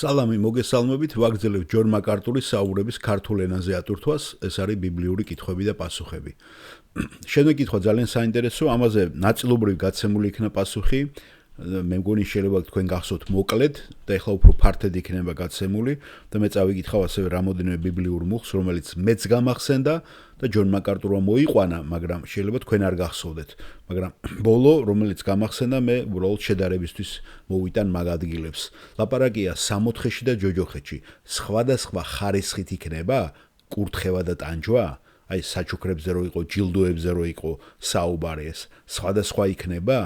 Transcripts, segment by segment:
სალამი მოგესალმებით, ვაგრძელებთ ჯონ მაკარტურის საუბრების ქართულ ენაზე ატვირთვას, ეს არის ბიბლიური კითხვები და პასუხები. Შენვე კითხვა ძალიან საინტერესო, ამაზე ნაწილობრივ გაცემული იქნა პასუხი, მე მგონი შეიძლება თქვენ გახსოვთ მოკლედ და ეხლა უფრო ფართედ იქნება გაცემული და მე წავიკითხავ ასევე რამოდენიმე ბიბლიურ მუხლს, რომელიც მეც გამახსენდა და ჯონ მაკარტურმა მოიყვანა, მაგრამ შეიძლება თქვენ არ გახსოვდეთ. მაგრამ ბოლო, რომელიც გამახსენდა, მე უბრალოდ შედარებისთვის მოვიტან მაგ ადგილებს. ლაპარაკია სამოთხეში და ჯოჯოხეთში. სხვადასხვა ხარისხით იქნება კურთხევა და ტანჯვა? აი საჩუქრებზე რო იყო, ჯილდოებზე რო იყო საუბარი ეს. სხვადასხვა იქნება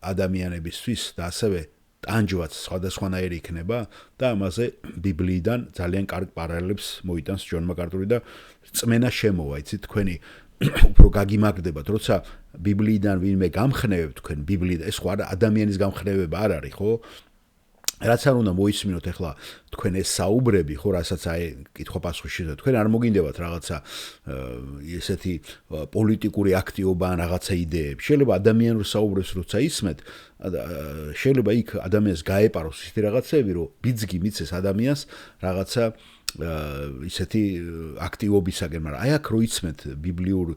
ადამიანებისთვის და ასევე ტანჯვაც სხვადასხვანაირი იქნება და ამაზე ბიბლიიდან ძალიან კარგ პარალელებს მოიტანს ჯონ მაკარტური და წმენა შემოვა, იცით თქვენი უფრო გაგიმაგდებათ, როცა ბიბლიიდან ვინმე გამხნევებთ თქვენ ბიბლიიდან, ეს ხო ადამიანის გამხნევება არ არის, ხო? რაც არ უნდა მოისმინოთ ახლა თქვენ ეს საუბრები, ხო, რასაც აი კითხვა-პასუხში თქვენ არ მოგინდებათ რაღაცა ესეთი პოლიტიკური აქტივობა ან რაღაცა იდეები. შეიძლება ადამიანურ საუბრებს როცა ისმეთ, შეიძლება იქ ადამიანს გაეპაროს ისეთი რაღაცები, რომ ბიძგი მიცეს ადამიანს რაღაცა ისეთი აქტივობისაგან, მაგრამ აი აქ რო იცმეთ ბიბლიურ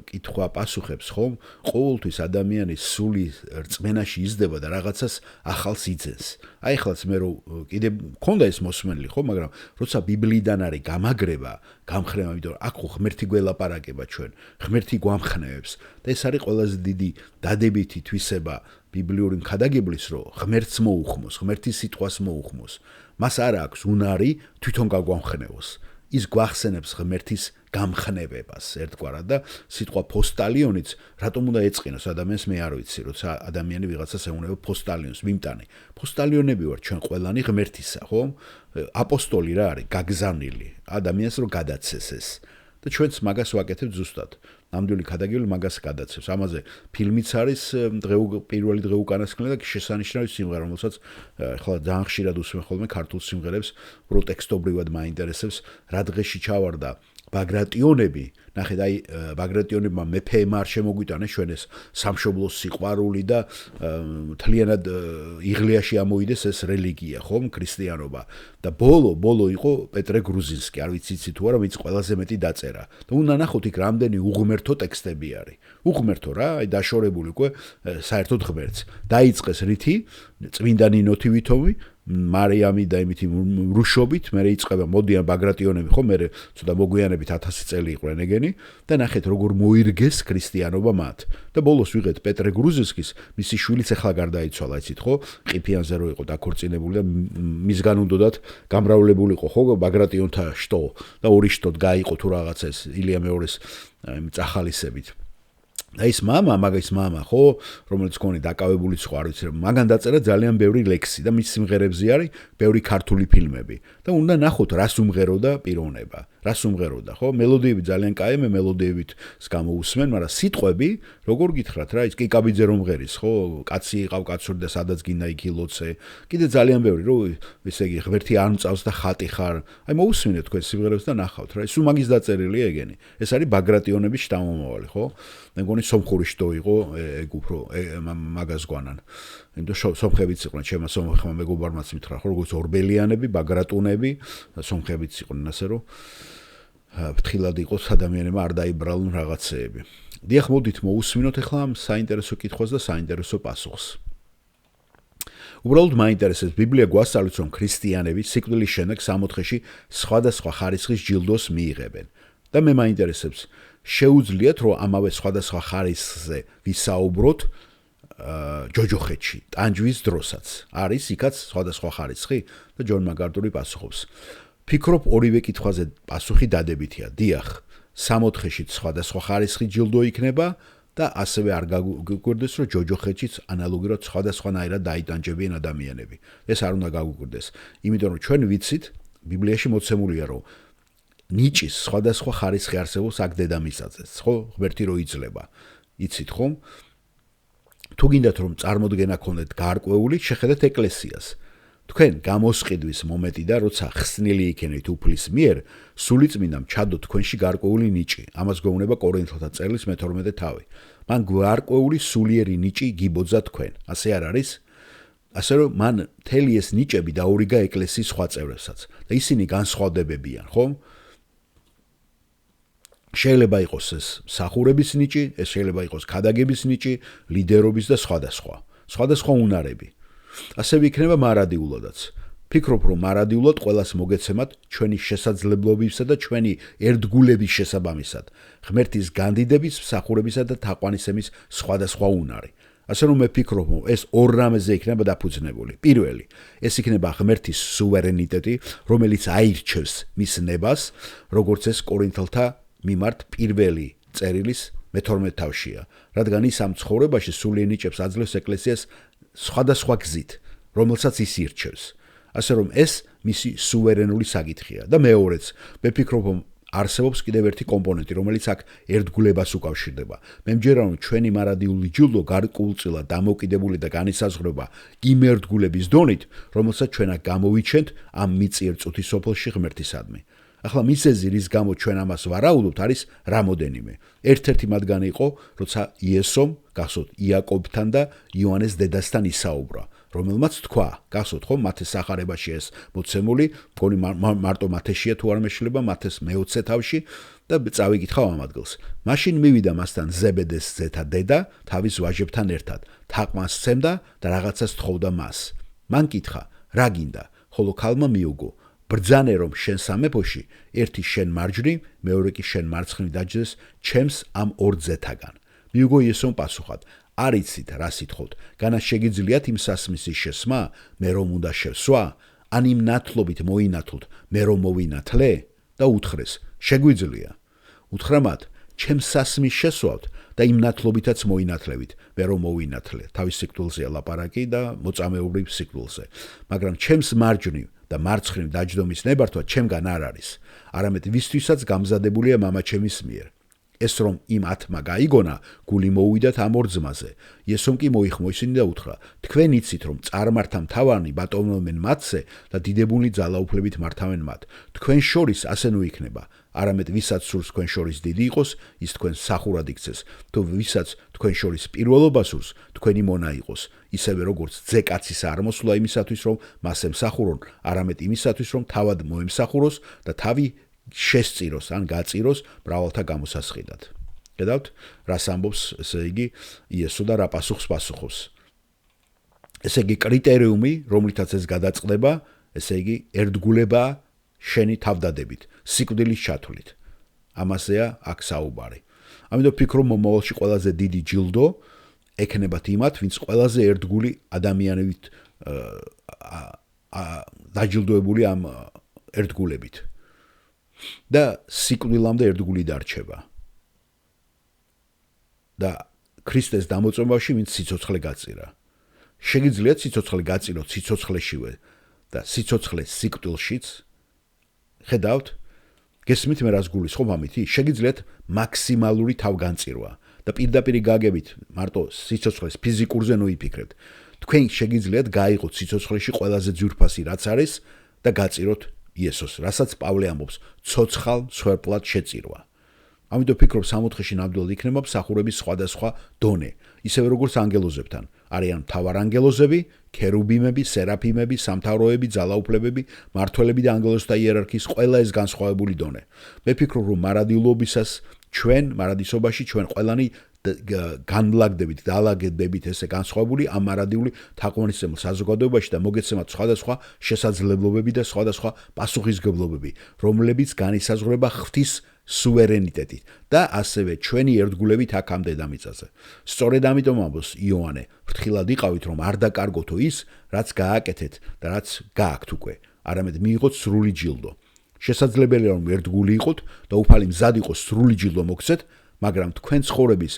კითხვა-პასუხებს, ხომ? ყოველთვის ადამიანის სული რწმენაში იზრდება და რაღაცას ახალს იძენს. აი ახლაც მე რო კიდე მქონდა ეს მოსმენილი, ხო, მაგრამ როცა ბიბლიიდან არის გამაგრება, გამხნევა, იმიტომ რომ აქ ხო ღმერთი გველაპარაკება ჩვენ, ღმერთი გვამხნევებს და ეს არის ყველაზე დიდი დადებითი თვისება ბიბლიური მქადაგებლის, რომ ღმერთს მოუხმოს, ღმერთის სიტყვას მოუხმოს. მას არ აქვს უნარი თვითონ გაგვამხნევოს. ის გვახსენებს ღმერთის გამხნევებას ერთგვარად და სიტყვა პოსტალიონიც რატომ უნდა ეწყინოს ადამიანს მე არ ვიცი, როცა ადამიანი ვიღაცას ეუბნება პოსტალიონს, მიმტანი. პოსტალიონები ვარ ჩვენ ყველანი ღმერთისა, ხო? აპოსტოლი რა არის? გაგზავნილი. ადამიანს რო გადაცეს ეს. და ჩვენც მაგას ვაკეთებთ ზუსტად. ნამდვილი ქადაგებელი მაგას გადაცევს. ამაზე ფილმიც არის პირველი დღე უკანასკნელი და შესანიშნავი სიმღერა, რომელსაც ახლა ძალიან ხშირად უსმენ ხოლმე ქართულ სიმღერებს, უბრალოდ ტექსტობრივად მაინტერესებს, რა დღეში ჩავარდა ბაგრატიონები, ნახეთ, აი ბაგრატიონებმა მეფეებმა არ შემოგვიტანეს ჩვენ ეს სამშობლოს სიყვარული და მთლიანად იღლიაში ამოიდეს ეს რელიგია, ხომ, ქრისტიანობა. და ბოლო იყო პეტრე გრუზინსკი, არ ვიცი თუ არა, ვინც ყველაზე მეტი დაწერა. და უნდა ნახოთ იქ რამდენი უღმერთო ტექსტები არის. უღმერთო რა, აი დაშორებული უკვე საერთოდ ღმერთს. დაიწყეს რითი? წმინდა ნინო თვითონი მარიამი და იმითი რუშობით, მე იწყება მოდიან ბაგრატიონები, ხო, მე ცოტა მოგვიანებით 1000 წელი იყვნენ ეგენი და ნახეთ როგორ მოირგეს ქრისტიანობა მათ. და ბოლოს ვიღეთ პეტრე გრუზინსკის, მისი შვილიც ახლა გარდაიცვალა, იცით, ხო? ყიფიანზე რო იყო დაქორწინებული და მისგან უნდათ გამრავლებულიყო, ხო, ბაგრატიონთა შტო და ორი შტოდ გაიყო თუ რაღაცა ეს ილია მეორის წახალისებით. და ის მამა, ხო, რომელიც კონი დაკავებულიც ხო არ ვიცი, მაგან დაწერა ძალიან ბევრი ლექსი და მის სიმღერებზე არის ბევრი ქართული ფილმები. და უნდა ნახოთ რას უმღეროდა პიროვნება, რას უმღეროდა, ხო? მელოდიები ძალიან კაი, მე მელოდიებით გამოუსმენ, მაგრამ სიტყვები, როგორ გითხრათ რა, ის კიკაბიძე რომ მღერის, ხო? კაცი იყავ კაცური და სადაც გინდა იქ ილოცე. კიდე ძალიან ბევრი, რომ ესე იგი ღმერთი არ მწავს და ხატი ხარ. აი მოусმინეთ თქვენ სიმღერებს და ნახავთ რა. ის უმაგის დაწერილი ეგენი. ეს არის ბაგრატიონების შთამომავალი, ხო? მე მგონი სომხური შტო იყო, ეგ უფრო მაგას გვანან. იმიტომ სომხებიც იყვნენ, ჩემო სომხმა მეგობარმაც მითხრა, ხო, როგორც ორბელიანები, ბაგრატუნები, სომხებიც იყვნენ, ასე რომ ფრთხილად იყოს ადამიანებმა არ დაიბრალონ რაღაცეები. დიახ, მოდით მოусმინოთ ახლა ამ საინტერესო კითხვას და საინტერესო პასუხს. უბრალოდ მაინტერესებს, ბიბლია გვასწავლებს, რომ ქრისტიანები სიკვდილის შემდეგ სამოთხეში სხვადასხვა ხარისხის ჯილდოს მიიღებენ. და მე მაინტერესებს, შეუძლიათ, რომ ამავე სხვადასხვა ხარისხზე ვისაუბროთ ჯოჯოხეთში, ტანჯვის დროსაც. არის იქაც სხვადასხვა ხარისხი და ჯონ მაკარტური პასუხობს. ფიქრობ ორივე კითხვაზე პასუხი დადებითია. დიახ, სამოთხეშიც სხვადასხვა ხარისხი ჯილდო იქნება და ასევე არ გაგვიკვირდეს, რომ ჯოჯოხეთშიც ანალოგიურად სხვადასხვანაირად დაიტანჯებიან ადამიანები. ეს არ უნდა გაგვიკვირდეს, იმიტომ რომ ჩვენ ვიცით, ბიბლიაში მოცემულია, რომ ნიჭის სხვადასხვა ხარისხი არსებობს აქ დედამიწაზეც, ხო? ღმერთი რო იძლება. იცით ხომ? თუ გინდათ რომ წარმოდგენა გქონდეთ გარკვეული, შეხედეთ ეკლესიას. თქვენ გამოსყიდვის მომენტი და როცა ხსნილი იქენით უფლის მიერ, სულიწმინდამ ჩადო თქვენში გარკვეული ნიჭი. ამას გვეუბნება კორინთელთა წერილის მე-12 თავი. მან გარკვეული სულიერი ნიჭი გიბოძა თქვენ. ასე არ არის? ასე რომ მან მთელი ეს ნიჭები დაურიგა ეკლესიის სხვა წევრებსაც და ისინი განსხვავდებებიან, ხო? შეიძლება იყოს ეს მსახურების ნიჭი, ეს შეიძლება იყოს ქადაგების ნიჭი, ლიდერობის და სხვადასხვა უნარები. ასევე იქნება მარადიულადაც. ფიქრობ, რომ მარადიულად ყველას მოგეცემათ ჩვენი შესაძლებლობებისა და ჩვენი ერთგულების შესაბამისად, ღმერთის განდიდების, მსახურებისა და თაყვანისცემის სხვადასხვა უნარი. ასე რომ მე ფიქრობ, რომ ეს ორ რამეზე იქნება დაფუძნებული. პირველი, ეს იქნება ღმერთის სუვერენიტეტი, რომელიც აირჩევს მის ნებას, როგორც ეს კორინთელთა მიმართ პირველი წერილის მე-12 თავშია, რადგან ის ამ ცხოვრებაში სულიერ ნიჭებს აძლევს ეკლესიას სხვადასხვა გზით, რომელსაც ის ირჩევს. ასე რომ ეს მისი სუვერენული საკითხია და მეორეც, მე ფიქრობ, რომ არსებობს კიდევ ერთი კომპონენტი, რომელიც აქ ერთგულებას უკავშირდება. მე მჯერა, რომ ჩვენი მარადიული ჯილდო გარკვეულწილად დამოკიდებული და განისაზღვრება იმ ერთგულების დონით, რომელსაც ჩვენ აქ გამოვიჩენთ ამ მიწიერ წუთის სოფელში ღმერთისადმი. ახლა მიზეზი, რის გამო ჩვენ ამას ვარაუდობთ, არის რამოდენიმე. ერთ-ერთი მათგანი იყო, როცა იესომ, გახსოვთ, იაკობთან და იოანეს დედასთან ისაუბრა, რომელმაც თქვა, გახსოვთ ხო, მათეს სახარებაში ეს მოცემული, მგონი მარტო მათეშია თუ არ მეშლება, მათეს მე-20 თავში და წავიკითხავ ამ ადგილს. მაშინ მივიდა მასთან ზებედეს ძეთა დედა თავის ვაჟებთან ერთად, თაყვანს სცემდა და რაღაცას თხოვდა მას. მან კითხა, რა გინდა, ხოლო ქალმა მიუგო, ბრძანე რომ შენ სამეფოში ერთი შენ მარჯვნი, მეორე კი შენ მარცხნივ დაჯდეს ჩემს ამ ორ ძეთაგან. მიუგო იესომ პასუხად, არ იცით რა სიტყვით, განა შეგიძლიათ იმ სასმისის შესმა, მე რომ უნდა შევსვა, ან იმ ნათლობით მოინათლოთ, მე რომ მოვინათლე და უთხრეს, შეგვიძლია. უთხრა მათ, ჩემს სასმის შესვავთ და იმ ნათლობითაც მოინათლებით, მე რომ მოვინათლე. თავის სიკვდილზეა ლაპარაკი და მოწამეობრივ სიკვდილზე. მაგრამ ჩემს მარჯვნივ და მარცხნივ დაჯდომის ნებართვა ჩემგან არ არის, არამედ ვისთვისაც გამზადებულია მამაჩემის მიერ. ეს რომ იმ 10-მა გაიგონა, გული მოუვიდათ ამ ორ ძმაზე. იესომ კი მოიხმო ისინი და უთხრა, თქვენ იცით რომ წარმართა მთავარი ბატონობენ მათზე და დიდებული ძალაუფლებით მართავენ მათ. თქვენ შორის ასე ნუ იქნება, არამედ ვისაც სურს თქვენ შორის დიდი იყოს, ის თქვენ სახურად იქცეს, თუ ვისაც თქვენ შორის პირველობა სურს, თქვენი მონა იყოს, ისევე როგორც ძე კაცის არ მოსულა იმისათვის რომ მას ემსახურონ, არამედ იმისათვის რომ თავად მოემსახუროს და თავი შესწიროს ან გაწიროს მრავალთა გამოსასყიდად. Gedavt, რას ამბობს, ესე იგი, იესო და რა პასუხს პასუხობს. ესე იგი, კრიტერიუმი, რომლითაც ეს გადაწყდება, ესე იგი, ერთგულება შენი თავდადებით, სიკვდილის ჩათვლით. ამასეა აქ საუბარი. ამიტომ ფიქრობ, მომავალში ყველაზე დიდი ჯილდო ექნებათ იმათ, ვინც ყველაზე ერთგული ადამიანებით დაჯილდოებული ამ ერთგულებით. და სიკვდილამდე ერთგული დარჩება. და ქრისტეს დამოწმებაში ვინც სიცოცხლე გაწირა. შეგიძლიათ სიცოცხლე გაწიროთ სიცოცხლეშივე და სიცოცხლე სიკვდილშიც. ხედავთ? გესმით მე რას გულისხმობ ამითი? შეგიძლიათ მაქსიმალური თავგანწირვა და პირდაპირ გაგებით მარტო სიცოცხლეს ფიზიკურზე ნუიფიქრებთ. თქვენ შეგიძლიათ გაიღოთ სიცოცხლეში ყველაზე ძვირფასი რაც არის და გაწიროთ იესოს, რასაც პავლე ამბობს, ცოცხალ მსხვერპლად შეწირვა. ამიტომ ფიქრობ, სამოთხეში ნამდვილად იქნება მსახურების სხვადასხვა დონე, ისევე როგორც ანგელოზებთან. არიან მთავარანგელოზები, ქერუბიმები, სერაფიმები, სამთავროები, ძალაუფლებები, მართველები და ანგელოზთა იერარქიის ყველა ეს განსხვავებული დონე. მე ფიქრობ, რომ მარადილობისას მარადისობაში ჩვენ ყველანი განლაგდებით, დაალაგდებით ესე განსხვავებული ამ მარადიული თაყვანისმცემელ საზოგადოებაში და მოგეცემათ სხვადასხვა შესაძლებლობები და სხვადასხვა პასუხისმგებლობები, რომლებიც განისაზღვრება ღვთის სუვერენიტეტით და ასევე ჩვენი ერთგულებით აქ ამ დედამიწაზე. სწორედ ამიტომ ამბობს იოანე, ფრთხილად იყავით, რომ არ დაკარგოთო ის, რაც გააკეთეთ და რაც გააქვთ უკვე, არამედ მიიღოთ სრული ჯილდო. შესაძლებელია რომ ერთგული იყოთ და უფალი მზად იყოს სრული ჯილდო მოგცეთ, მაგრამ თქვენ ცხოვრების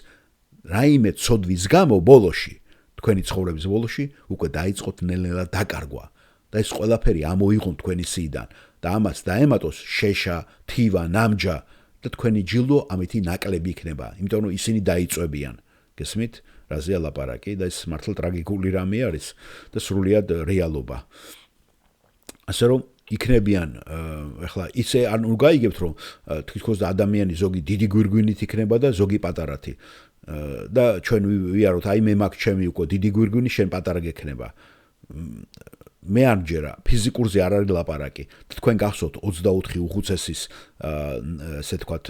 რაიმე ცოდვის გამო ბოლოში, თქვენი ცხოვრების ბოლოში უკვე დაიწყოთ ნელ-ნელა დაკარგვა და ეს ყველაფერი ამოიღონ თქვენი სიიდან და ამას დაემატოს შეშა, თივა, ნამჯა და თქვენი ჯილდო ამითი ნაკლები იქნება, იმიტომ რომ ისინი დაიწვევიან. გესმით? რაზეა ლაპარაკი და ეს მართლა ტრაგიკული რამე არის და სრულიად რეალობა. ასე რომ იქნებიან, ეხლა ისე არ გაიგებთ რომ თითქოს ადამიანი ზოგი დიდი გვირგვინით იქნება და ზოგი პატარათი. და ჩვენ ვიაროთ, აი მე მაქვს ჩემი უკვე დიდი გვირგვინი, შენ პატარა გექნება. მე არ ჯერა ფიზიკურზე არ არის ლაპარაკი. თქვენ გახსოვთ 24 უხუცესის ესე თქვათ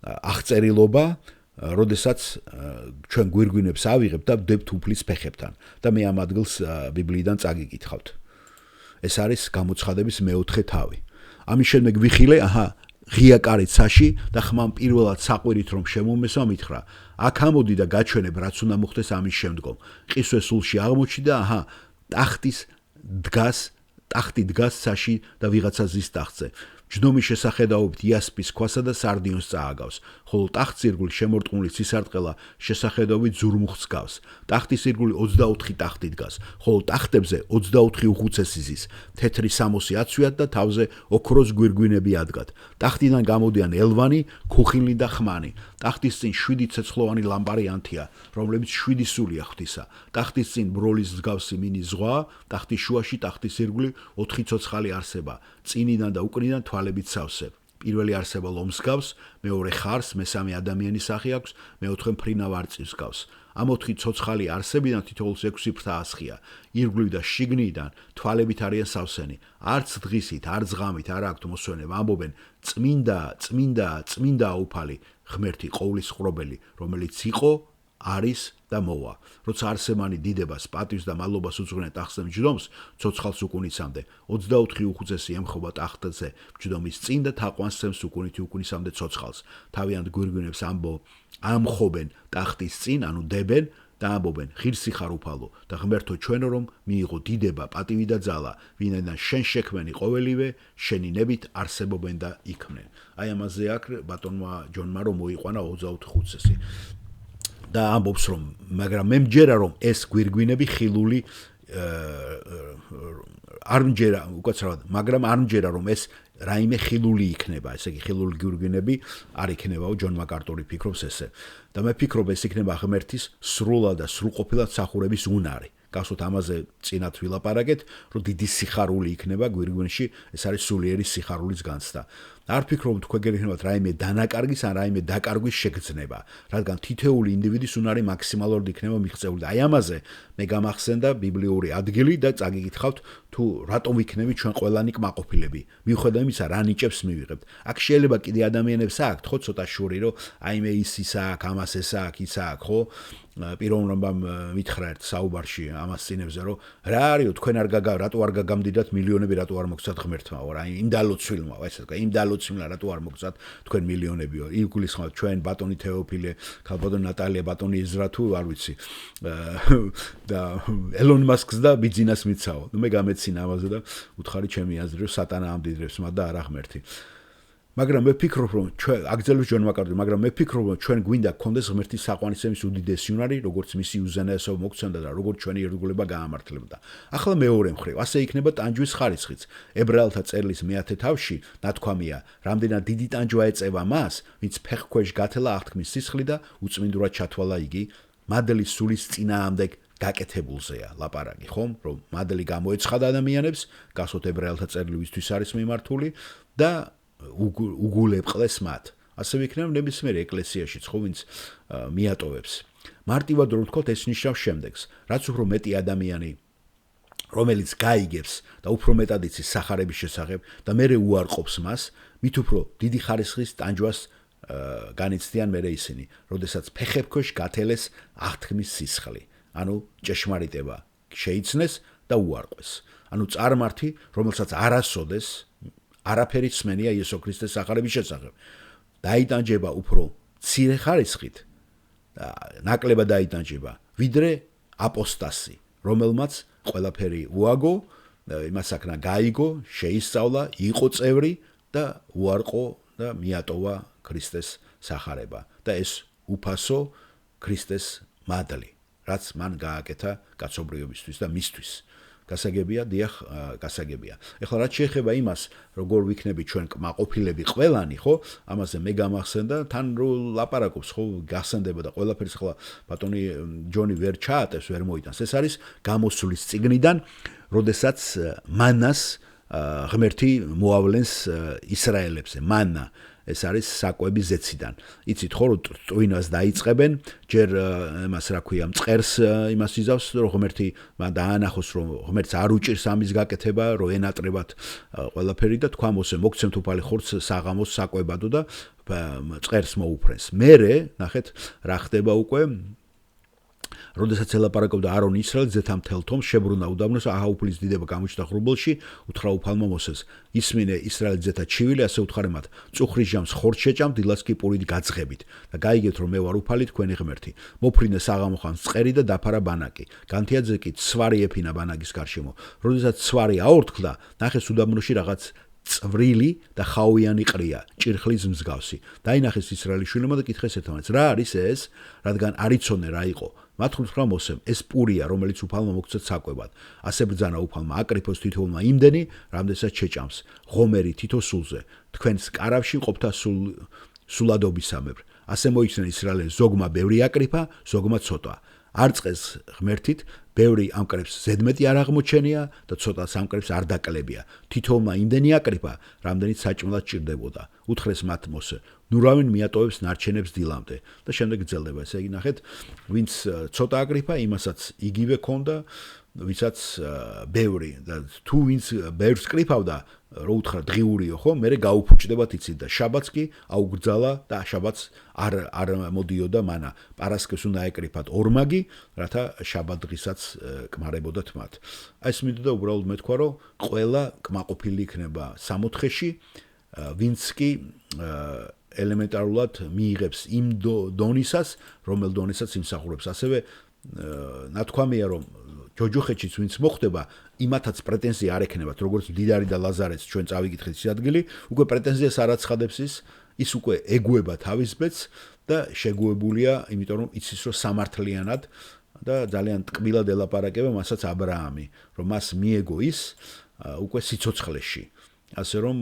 აღწერილობა, როდესაც ჩვენ გვირგვინებს ავიღებთ და ვდებთ უფლის ფეხებთან და მე ამ ადგილს ბიბლიიდან წაგიკითხავთ. ეს არის გამოცხადების მეოთხე თავი. ამის შემდეგ ვიხილე, ღია კარიცაში და ხმამ პირველად საყვირით რომ შემომესვა მითხრა. აქ ამოდი და გაჩვენებ რაც უნდა მოხდეს ამის შემდგომ. ყისვე სულში აღმოჩნდა, ტახტი დგას ცაში და ვიღაცა ზის ტახტზე. ჯდომის შესახედაობით იასპის ქვასა და სარდიონს წააგავს, ხოლო ტახტს ირგვლივ შემორტყმული ცისარტყელა შესახედაობით ზურმუხტს გავს. ტახტის ირგვლივ 24 ტახტი დგას, ხოლო ტახტებზე 24 უხუცესი ზის, თეთრი სამოსი აცვიათ და თავზე ოქროს გვირგვინები ადგათ. ტახტიდან გამოდიან ელვანი, ქუხილნი და ხმანი. ტახტის წინ 7 ცეცხლოვანი ლამპარი ანთია, რომლებიც 7 სულია ღვთისა. ტახტის წინ ბროლის მსგავსი მინი ზღვა, ტახტის შუაში ტახტის ირგვლივ 4 ცოცხალი არსება, წინიდან და უკნიდან თვალებით სავსე. პირველი არსება ლომს გავს, მეორე ხარს, მესამე ადამიანის სახე აქვს, მეოთხე მფრინავ არწივს გავს. ამ 4 ცოცხალი არსებიდან თითოეულს 6 ფრთა ასხია. ირგვლივ და შიგნიდან თვალებით არიან სავსენი. არც დღისით, არც ღამით არ აქვთ მოსვენება, ამბობენ წმინდა, წმინდა, წმინდა უფალი, ღმერთი ყოვლის ხრობელი, რომელიც იყო, არის და მოვა. როცა არსებანი დიდებას, პატივს და მადლობას უძღვნენ ტახტზე მჯდომს, ცოცხალს უკუნისამდე. 24 უხუცესი ემხობა ტახტზე მჯდომის წინ და თაყვანს სცემს უკუნითი უკუნისამდე ცოცხალს. თავიანთ გვირგვინებს ამხობენ ტახტის წინ, დებენ და ამბობენ: ღირსი ხარ უფალო და ღმერთო ჩვენო, რომ მიიღო დიდება, პატივი და ძალა, ვინაიდან შენ შექმენი ყოველივე, შენი ნებით არსებობენ და იქმნენ. აი ამაზე აქ ბატონმა ჯონმა რომ მოიყვანა 24 უხუცესი. და ამბობს რომ მაგრამ მე მჯერა რომ ეს გვირგვინები ხილული არ მჯერა უკაცრავად მაგრამ არ მჯერა რომ ეს რაიმე ხილული იქნება, ესე იგი ხილული გვირგვინები არ იქნებაო, ჯონ მაკარტური ფიქრობს ესე. და მე ფიქრობ ეს იქნება ღმერთის სრულად და სრულყოფილად მსახურების უნარი. გახსოვთ ამაზე წინათ ვილაპარაკეთ, რომ დიდი სიხარული იქნება გვირგვინში, ეს არის სულიერი სიხარულის განცდა. არ ფიქრობ თქვენ გექნებათ რაიმე დანაკარგის ან რაიმე დაკარგვის შეგრძნება, რადგან თითოეული ინდივიდის უნარი მაქსიმალურად იქნება მიღწეული. აი ამაზე მე გამახსენდა ბიბლიური ადგილი და წაგიკითხავთ თუ რატომ იქნები ჩვენ ყველანი კმაყოფილები. მიუხედავად იმისა, რა ნიჭებს მივიღებთ. აქ შეიძლება კიდე ადამიანებს აქვთ ხო ცოტა შური, რომ აიმე ის აქ, ამას ეს აქ, ის აქ, ხო? პიროვნებამ მითხრა ერთ საუბარში ამას წინებზე, რომ რა არისო თქვენ რატო არ გაგამდიდათ მილიონები, რატო არ მოგცათ ღმერთმა, აი იმ დალოცვილმა, ესე თქვა, იმ დალოცვილმა რატო არ მოგცათ თქვენ მილიონებიო. იგულისხმობ ჩვენ ბატონი თეოფილე, ბატონი ნატალია, ბატონი ეზრა თუ არ ვიცი. და ელონ მასკს და ბიძინას მიცაო. მე გამეცინა ამაზე და უთხარი ჩემი აზრი, რომ სატანა ამდიდრებს მათ და არა ღმერთი. მაგრამ მე ფიქრობ რომ ჩვენ აგზელოს ჯონ მაკარტური, მაგრამ მე ფიქრობ რომ ჩვენ გვინდა გქონდეს ღმერთის საყვანისცემის უდიდესი უნარი, როგორც მისი უზენაესობა მოგცემდა და როგორც ჩვენი ერთგულება გაამართლებდა. ახლა მეორე მხრივ, ასე იქნება ტანჯვის ხარისხიც. ებრაელთა წერილის მე-10 თავში ნათქვამია, რამდენად დიდი ტანჯვა ეწევა მას, ვინც ფეხქვეშ გათელა აღთქმის სისხლი და უწმინდურად ჩათვალა იგი მადლის სულის წინააღმდეგ გაკეთებულზეა ლაპარაკი, ხომ? რომ მადლი გამოეცხადა ადამიანებს, გასოთ ებრაელთა წერილისთვის არის მიმართული და უგულებყლეს მათ. ასევე იქნება ნებისმიერ ეკლესიაშიც, ხო, ვინც მიატოვებს. მარტივად რომ ვთქვათ, ეს ნიშნავს შემდეგს, რაც უფრო მეტი ადამიანი, რომელიც გაიგებს და უფრო მეტად იცის სახარების შესახებ და მერე უარყოფს მას, მით უფრო დიდი ხარისხის ტანჯვას განიცდიან მერე ისინი, როდესაც ფეხებქვეშ გათელეს აღთქმის სისხლი, ანუ ჭეშმარიტება შეიცნეს და უარყვეს. ანუ წარმართი, რომელსაც არასოდეს არაფერი სმენია იესო ქრისტეს სახარების შესახებ. დაიტანჯება უფრო მცირე ხარისხით, ნაკლებად დაიტანჯება, ვიდრე აპოსტასი, რომელმაც ყველაფერი უაგო, იმას აქნა გაიგო, შეისწავლა, იყო წევრი და უარყო და მიატოვა ქრისტეს სახარება. და ეს უფასო ქრისტეს მადლი, რაც მან გააკეთა კაცობრიობისთვის და მისთვის. გასაგებია, დიახ, გასაგებია. ეხლა რაც შეეხება იმას, როგორ ვიქნები ჩვენ კმაყოფილები ყველანი, ხო? ამაზე მე გამახსენდა, თან რო ლაპარაკობს, ხო, გახსენდება და ყველაფერს ახლა ბატონი ჯონი ვერ ჩაატებს, ვერ მოიტანს. ეს არის გამოსulis წიგნიდან, როდესაც მანას ღმერთი მოავლენს ისრაელებზე. მანა ეს არის საკვების ზეციდან. იცით ხო, რომ ტვინას დაიწყებენ, ჯერ იმას რა ქვია, მწყერს იმას იზავს, რომ ღმერთი დაანახოს, რომ ღმერთს არ უჭირს ამის გაკეთება, რომ ენატრებათ ყველაფერი და თქვა მოსე მოგცემთ უფალი ხორცს საღამოს საკვებადო და მწყერს მოუფრენს. მერე, ნახეთ, რა ხდება უკვე როდესაც ელაპარაკობდა არონ ისრაელს ზეთა მთელ თომს შებრუნა უდაბნოს აჰაუფლის დიდება გამოჩნდა ღრუბელში უთხრა უფალმა მოსეს ისმინე ისრაელის ზეთა ჩივილი ასე უთხარე მათ წუხრის ჟამს ხორცს შეჭამ დილას კი პურით გაძღებით და გაიგეთ რომ მე ვარ უფალი თქვენი ღმერთი მოფრინე საღამო ხანს წყერი და დაფარა ბანაკი განთიაძე კი ცვარი ეფინა ბანაკის გარშემო როდესაც ცვარი აორთქლა ნახეს უდაბნოში რაღაც წვრილი და ხაოვიანი ყრია, ჭირხლის მსგავსი. დაინახეს ისრაელის შვილებმა და კითხეს ერთმანეთს, რა არის ეს? რადგან არ იცოდნენ რა იყო. მათ უთხრა მოსემ, ეს პურია, რომელიც უფალმა მოგცეთ საკვებად. ასე ბრძანა უფალმა აკრიფოს თითოეულმა იმდენი, რამდენსაც შეჭამს. ღომერი თითო სულზე. თქვენს კარავში ყოფთა სულადობისამებრ. ასე მოიქცნენ ისრაელის ზოგმა ბევრი აკრიფა, ზოგმა ცოტა. არ წყეს ღმერთით, ბევრი ამკრებს ზედმეტი არ აღმოჩენია და ცოტა სამკრებს არ დაკლებია. თითოეულმა იმდენი აკრიფა, რამდენიც საჭმელად ჭირდებოდა. უთხრეს მათ მოსე, ნუ რავინ მიატოვებს ნარჩენებს დილამდე და შემდეგ გრძელდება. ესე იგი ნახეთ, ვინც ცოტა აკრიფა, იმასაც იგივე ქონდა, ვისაც ბევრი და თუ ვინც ბევრს კრიფავდა, რო უთხრა დღიურიო, ხო, მერე გაუფუჭდებათ იცით და შაბათს კი აუგრძალა და შაბათს არ მოდიოდა მანა. პარასკევს უნდა ეკრიფათ ორმაგი, რათა შაბათ დღისაც კმარებოდათ მათ. აი ეს მინდოდა უბრალოდ მეთქვა, რომ ყველა კმაყოფილი იქნება სამოთხეში, ვინც კი ელემენტარულად მიიღებს იმ დონისას, რომელ დონისაც იმსახურებს. ასევე ნათქვამია, რომ ჯოჯოხეთშიც ვინც მოხდება, იმათაც პრეტენზია არ ექნებათ, როგორც მდიდარი და ლაზარეთს ჩვენ წავიკითხეთ ის ადგილი, უკვე პრეტენზიას არ აცხადებს ის უკვე ეგუება თავის ბედს და შეგუებულია, იმიტომ რომ იცის რომ სამართლიანად და ძალიან ტკბილად ელაპარაკება მასაც ა ブラ ამი, რომ მას მიეგო ის უკვე სიცოცხლეში. ასე რომ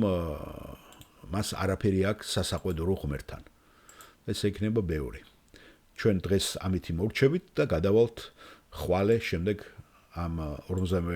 მას არაფერი აქვს სასაყვედო რო ღმერთთან. ეს იქნება ბევრი. ჩვენ დღეს ამით მოვრჩებით და გადავალთ ხვალე შემდეგ ამ 50